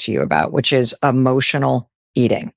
to you about, which is emotional eating.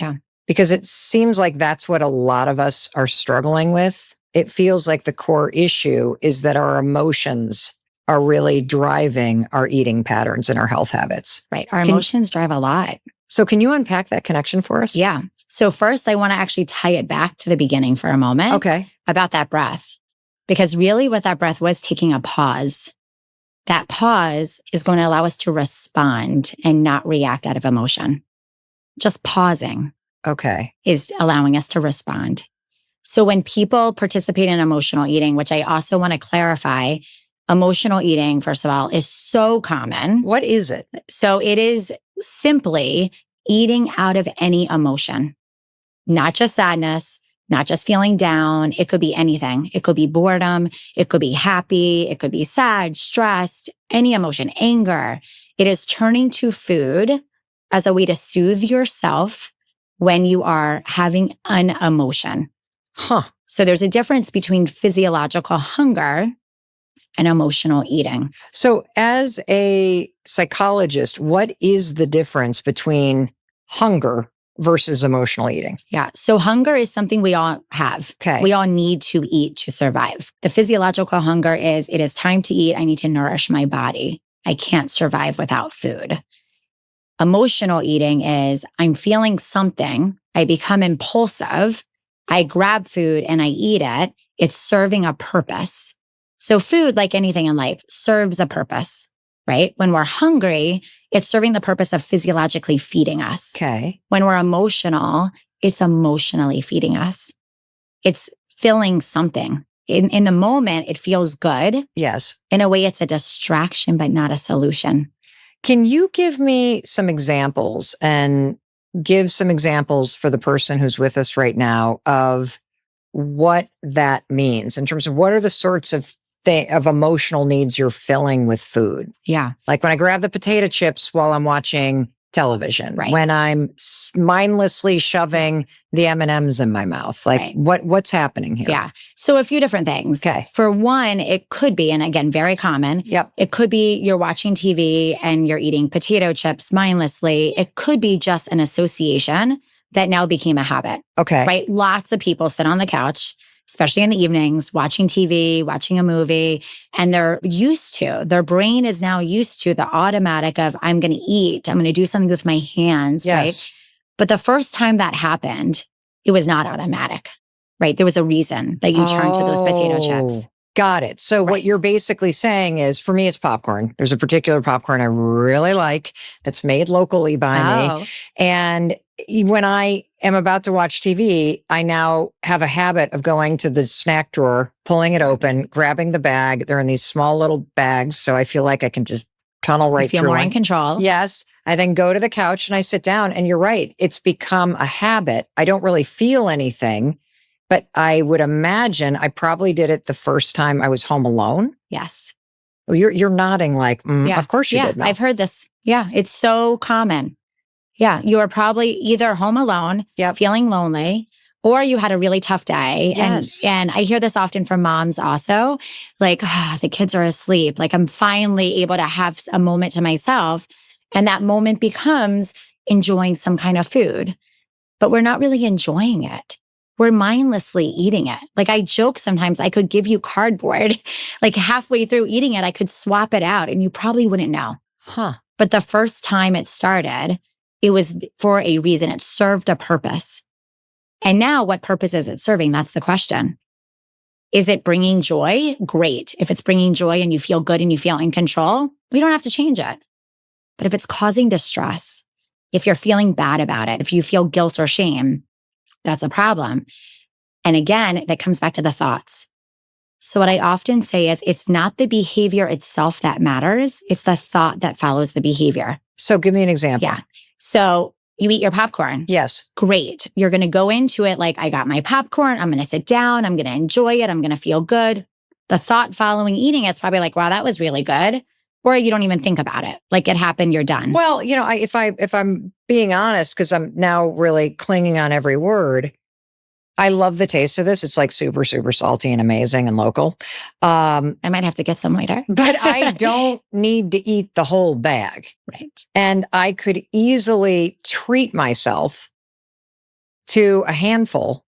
Yeah. Because it seems like that's what a lot of us are struggling with. It feels like the core issue is that our emotions are really driving our eating patterns and our health habits. Right. Our emotions drive a lot. So can you unpack that connection for us? Yeah. So first, I want to actually tie it back to the beginning for a moment. Okay. About that breath. Because really what that breath was, taking a pause. That pause is going to allow us to respond and not react out of emotion. Just pausing. Okay. Is allowing us to respond. So when people participate in emotional eating, which I also want to clarify, emotional eating, first of all, is so common. What is it? So it is simply eating out of any emotion, not just sadness, not just feeling down. It could be anything. It could be boredom. It could be happy. It could be sad, stressed, any emotion, anger. It is turning to food as a way to soothe yourself when you are having an emotion. Huh. So there's a difference between physiological hunger and emotional eating. So as a psychologist, what is the difference between hunger versus emotional eating? Yeah. So hunger is something we all have. Okay. We all need to eat to survive. The physiological hunger is, it is time to eat. I need to nourish my body. I can't survive without food. Emotional eating is, I'm feeling something. I become impulsive. I grab food and I eat it. It's serving a purpose. So food, like anything in life, serves a purpose, right? When we're hungry, it's serving the purpose of physiologically feeding us. Okay. When we're emotional, it's emotionally feeding us. It's filling something. In the moment, it feels good. Yes. In a way, it's a distraction, but not a solution. Can you give me some examples and give some examples for the person who's with us right now of what that means in terms of what are the sorts of emotional needs you're filling with food? Yeah. Like when I grab the potato chips while I'm watching television, Right. when I'm mindlessly shoving the M&Ms in my mouth, like Right. what's happening here? Yeah. So a few different things. Okay. For one, it could be, and again, very common. Yep. It could be you're watching TV and you're eating potato chips mindlessly. It could be just an association that now became a habit. Okay. Right? Lots of people sit on the couch, especially in the evenings, watching TV, watching a movie, and they're used to, their brain is now used to the automatic of, I'm going to eat, I'm going to do something with my hands, Yes. right? But the first time that happened, it was not automatic, right? There was a reason that you turned to those potato chips. Got it. So what you're basically saying is, for me, it's popcorn. There's a particular popcorn I really like that's made locally by me. And when I am about to watch TV, I now have a habit of going to the snack drawer, pulling it open, grabbing the bag. They're in these small little bags. So I feel like I can just tunnel right through. Feel more in control. Yes. I then go to the couch and I sit down, and you're right. It's become a habit. I don't really feel anything. But I would imagine I probably did it the first time I was home alone. Yes. Well, you're nodding like, of course you did. Mel. I've heard this. Yeah, it's so common. Yeah, you were probably either home alone, feeling lonely, or you had a really tough day. Yes. And I hear this often from moms also, like, the kids are asleep. Like, I'm finally able to have a moment to myself. And that moment becomes enjoying some kind of food. But we're not really enjoying it. We're mindlessly eating it. Like, I joke sometimes I could give you cardboard, like halfway through eating it, I could swap it out and you probably wouldn't know. Huh. But the first time it started, it was for a reason. It served a purpose. And now what purpose is it serving? That's the question. Is it bringing joy? Great. If it's bringing joy and you feel good and you feel in control, we don't have to change it. But if it's causing distress, if you're feeling bad about it, if you feel guilt or shame, that's a problem. And again, that comes back to the thoughts. So what I often say is, it's not the behavior itself that matters. It's the thought that follows the behavior. So give me an example. Yeah. So you eat your popcorn. Yes. Great. You're going to go into it like, I got my popcorn. I'm going to sit down. I'm going to enjoy it. I'm going to feel good. The thought following eating it's probably like, wow, that was really good. Or you don't even think about it. Like, it happened, you're done. Well, if I'm being honest, because I'm now really clinging on every word, I love the taste of this. It's like super, super salty and amazing and local. I might have to get some later. But I don't need to eat the whole bag. Right. And I could easily treat myself to a handful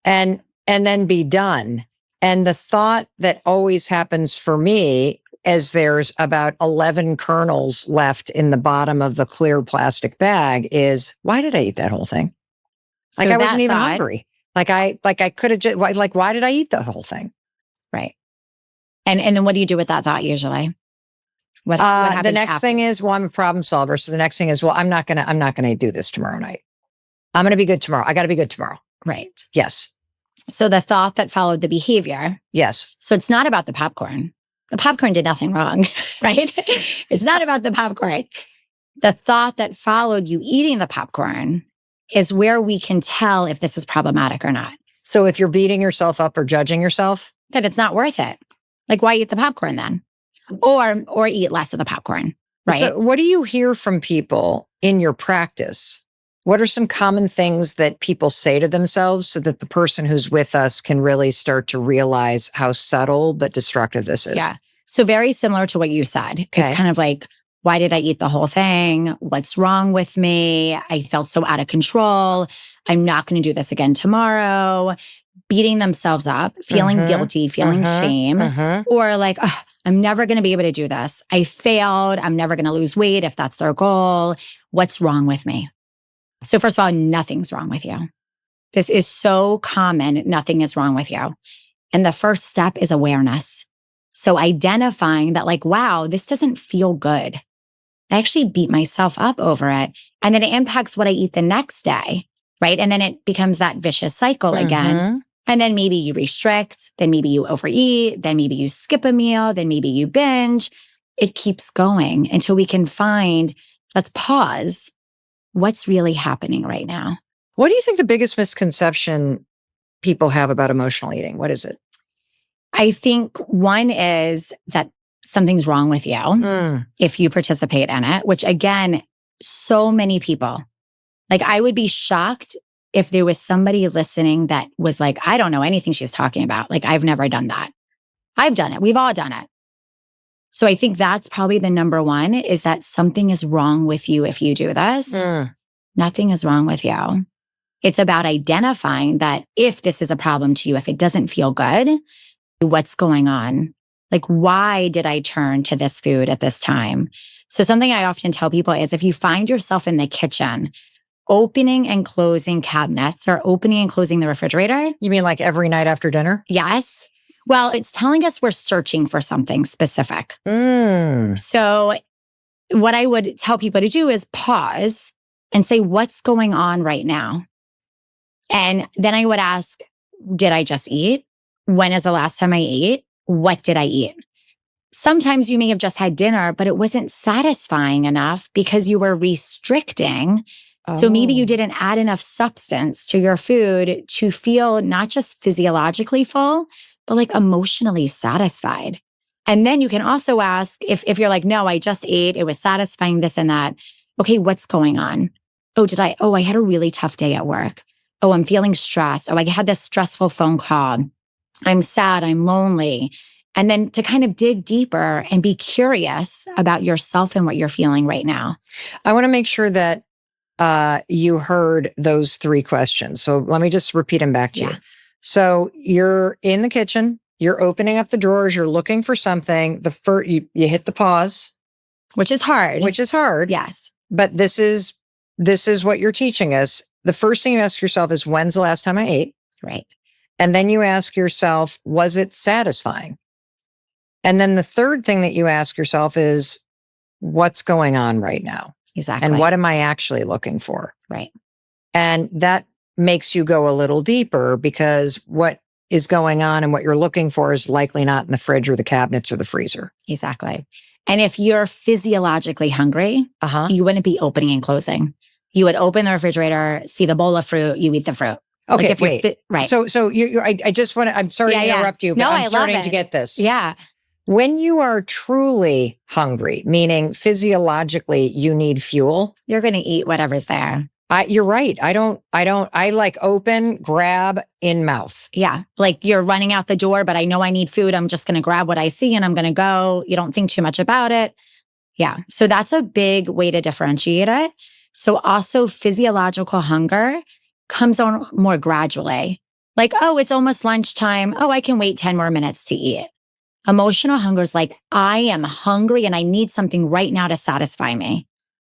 and then be done. And the thought that always happens for me as there's about 11 kernels left in the bottom of the clear plastic bag is, why did I eat that whole thing? Like, I wasn't even hungry. Like I could have just, like, why did I eat the whole thing? Right. And then what do you do with that thought usually? What happens the next after? thing is, well, I'm a problem solver. So the next thing is, well, I'm not gonna do this tomorrow night. I'm gonna be good tomorrow. I gotta be good tomorrow. Right. Yes. So the thought that followed the behavior. Yes. So it's not about the popcorn. The popcorn did nothing wrong, right? It's not about the popcorn. The thought that followed you eating the popcorn is where we can tell if this is problematic or not. So if you're beating yourself up or judging yourself, then it's not worth it. Like, why eat the popcorn then? Or eat less of the popcorn, right? So what do you hear from people in your practice? What are some common things that people say to themselves so that the person who's with us can really start to realize how subtle but destructive this is? Yeah. So very similar to what you said. Okay. It's kind of like, why did I eat the whole thing? What's wrong with me? I felt so out of control. I'm not going to do this again tomorrow. Beating themselves up, feeling guilty, feeling shame, or like, oh, I'm never going to be able to do this. I failed. I'm never going to lose weight if that's their goal. What's wrong with me? So first of all, nothing's wrong with you. This is so common. Nothing is wrong with you. And the first step is awareness. So identifying that like, wow, this doesn't feel good. I actually beat myself up over it. And then it impacts what I eat the next day, right? And then it becomes that vicious cycle again. And then maybe you restrict, then maybe you overeat, then maybe you skip a meal, then maybe you binge. It keeps going until we can find, let's pause. What's really happening right now? What do you think the biggest misconception people have about emotional eating? What is it? I think one is that something's wrong with you if you participate in it, which again, so many people, like I would be shocked if there was somebody listening that was like, I don't know anything she's talking about. Like, I've never done that. I've done it. We've all done it. So I think that's probably the number one is that something is wrong with you if you do this. Nothing is wrong with you. It's about identifying that if this is a problem to you, if it doesn't feel good, what's going on? Like, why did I turn to this food at this time? So something I often tell people is if you find yourself in the kitchen, opening and closing cabinets or opening and closing the refrigerator. You mean like every night after dinner? Yes. Well, it's telling us we're searching for something specific. So what I would tell people to do is pause and say, what's going on right now? And then I would ask, did I just eat? When is the last time I ate? What did I eat? Sometimes you may have just had dinner, but it wasn't satisfying enough because you were restricting. So maybe you didn't add enough substance to your food to feel not just physiologically full, but like emotionally satisfied. And then you can also ask if you're like, no, I just ate, it was satisfying, this and that. Okay, what's going on? I had a really tough day at work. Oh, I'm feeling stressed. Oh, I had this stressful phone call. I'm sad, I'm lonely. And then to kind of dig deeper and be curious about yourself and what you're feeling right now. I want to make sure that you heard those three questions. So let me just repeat them back to you. So you're in the kitchen, you're opening up the drawers, you're looking for something. The first, you hit the pause. Which is hard. Yes. But this is what you're teaching us. The first thing you ask yourself is, when's the last time I ate? Right. And then you ask yourself, was it satisfying? And then the third thing that you ask yourself is, what's going on right now? Exactly. And what am I actually looking for? Right. And that makes you go a little deeper because what is going on and what you're looking for is likely not in the fridge or the cabinets or the freezer. Exactly. And if you're physiologically hungry, you wouldn't be opening and closing. You would open the refrigerator, see the bowl of fruit, you eat the fruit. Okay, like wait. Right. So I just want to, I'm sorry to interrupt you, but no, I'm starting to get this. Yeah. When you are truly hungry, meaning physiologically you need fuel, you're going to eat whatever's there. You're right. I like open, grab, in mouth. Yeah. Like you're running out the door, but I know I need food. I'm just going to grab what I see and I'm going to go. You don't think too much about it. Yeah. So that's a big way to differentiate it. So also physiological hunger comes on more gradually. Like, oh, it's almost lunchtime. Oh, I can wait 10 more minutes to eat. Emotional hunger is like, I am hungry and I need something right now to satisfy me.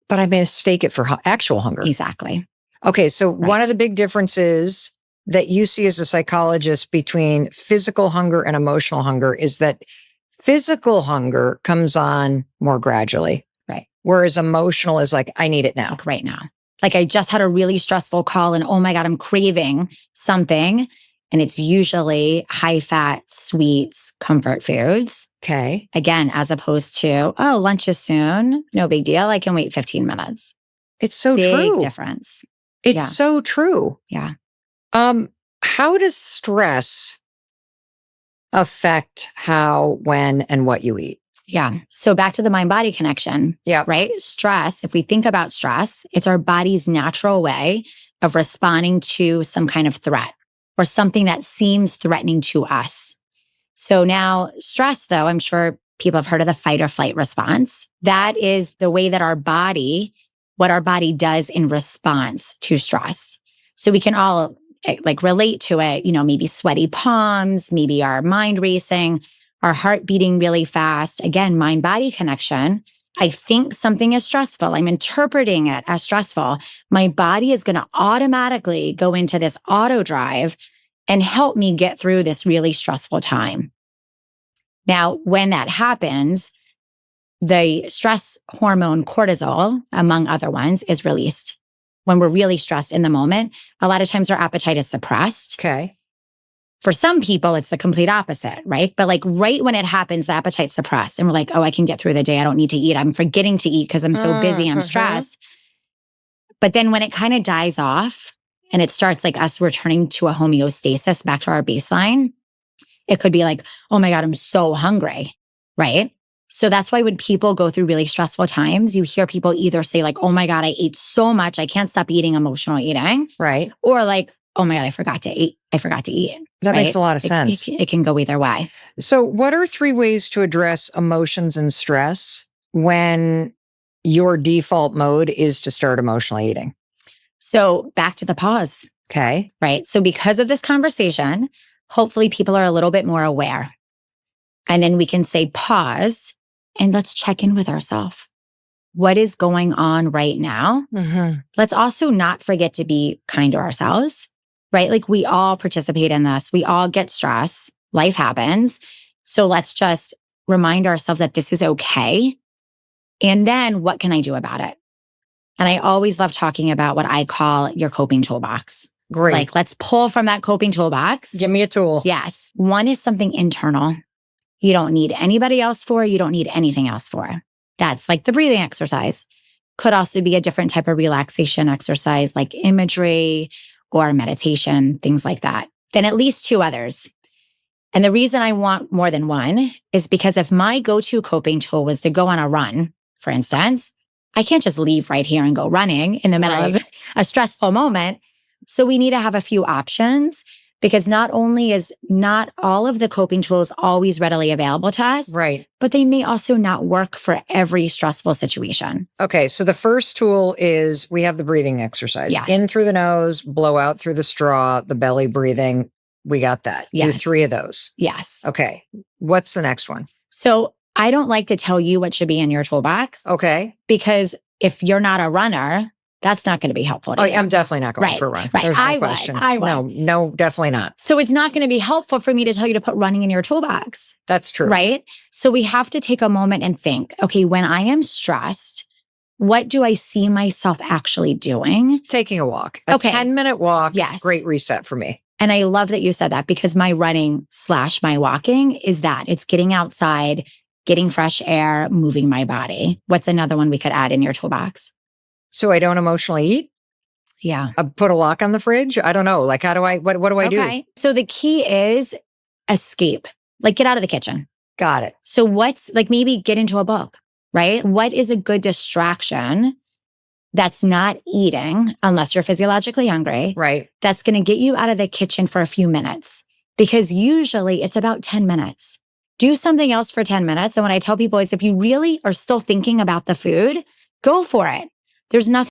But I mistake it for actual hunger. Exactly. Okay. So one of the big differences that you see as a psychologist between physical hunger and emotional hunger is that physical hunger comes on more gradually. Right. Whereas emotional is like, I need it now. Like right now. Like I just had a really stressful call and oh my God, I'm craving something. And it's usually high fat, sweets, comfort foods. Okay. Again, as opposed to, oh, lunch is soon. No big deal. I can wait 15 minutes. It's so Big true. difference. It's so true. Yeah. How does stress affect how, when, and what you eat? Yeah. So back to the mind-body connection. Yeah. Right? Stress, if we think about stress, it's our body's natural way of responding to some kind of threat or something that seems threatening to us. So now stress, though, I'm sure people have heard of the fight or flight response. That is the way that what our body does in response to stress. So we can all like relate to it, maybe sweaty palms, maybe our mind racing, our heart beating really fast. Again, mind body connection. I think something is stressful. I'm interpreting it as stressful. My body is going to automatically go into this auto drive and help me get through this really stressful time. Now, when that happens, the stress hormone cortisol, among other ones, is released. When we're really stressed in the moment, a lot of times our appetite is suppressed. Okay. For some people, it's the complete opposite, right? But like right when it happens, the appetite's suppressed and we're like, oh, I can get through the day. I don't need to eat. I'm forgetting to eat because I'm so busy. I'm stressed. But then when it kind of dies off and it starts like us returning to a homeostasis back to our baseline, it could be like, oh my God, I'm so hungry, right? So that's why when people go through really stressful times, you hear people either say like, oh my God, I ate so much, I can't stop eating, emotional eating. Right. Or like, oh my God, I forgot to eat. That makes a lot of sense. It can go either way. So what are 3 ways to address emotions and stress when your default mode is to start emotional eating? So back to the pause. Okay. Right. So because of this conversation, hopefully people are a little bit more aware. And then we can say pause and let's check in with ourselves. What is going on right now? Mm-hmm. Let's also not forget to be kind to ourselves, right? Like we all participate in this. We all get stress. Life happens. So let's just remind ourselves that this is okay. And then what can I do about it? And I always love talking about what I call your coping toolbox. Great. Like let's pull from that coping toolbox. Give me a tool. Yes. One is something internal. You don't need anybody else for, you don't need anything else for. That's like the breathing exercise. Could also be a different type of relaxation exercise like imagery or meditation, things like that. Then at least 2 others. And the reason I want more than one is because if my go-to coping tool was to go on a run, for instance, I can't just leave right here and go running in the middle of a stressful moment. So we need to have a few options. Because not only is not all of the coping tools always readily available to us, right, but they may also not work for every stressful situation. Okay, so the first tool is we have the breathing exercise. Yes. In through the nose, blow out through the straw, the belly breathing. We got that. Yes. Do 3 of those. Yes. Okay. What's the next one? So I don't like to tell you what should be in your toolbox. Okay. Because if you're not a runner, that's not going to be helpful to you. I'm definitely not going for a run. Right. There's no question. I would. No, definitely not. So it's not going to be helpful for me to tell you to put running in your toolbox. That's true. Right. So we have to take a moment and think, okay, when I am stressed, what do I see myself actually doing? Taking a walk. A 10-minute walk. Yes. Great reset for me. And I love that you said that because my running / my walking is that it's getting outside, getting fresh air, moving my body. What's another one we could add in your toolbox? So I don't emotionally eat? Yeah. Put a lock on the fridge? I don't know. Like, how do what do I do? So the key is escape, like get out of the kitchen. Got it. So what's like maybe get into a book, right? What is a good distraction that's not eating unless you're physiologically hungry. Right. That's going to get you out of the kitchen for a few minutes, because usually it's about 10 minutes. Do something else for 10 minutes. And what I tell people is if you really are still thinking about the food, go for it. There's nothing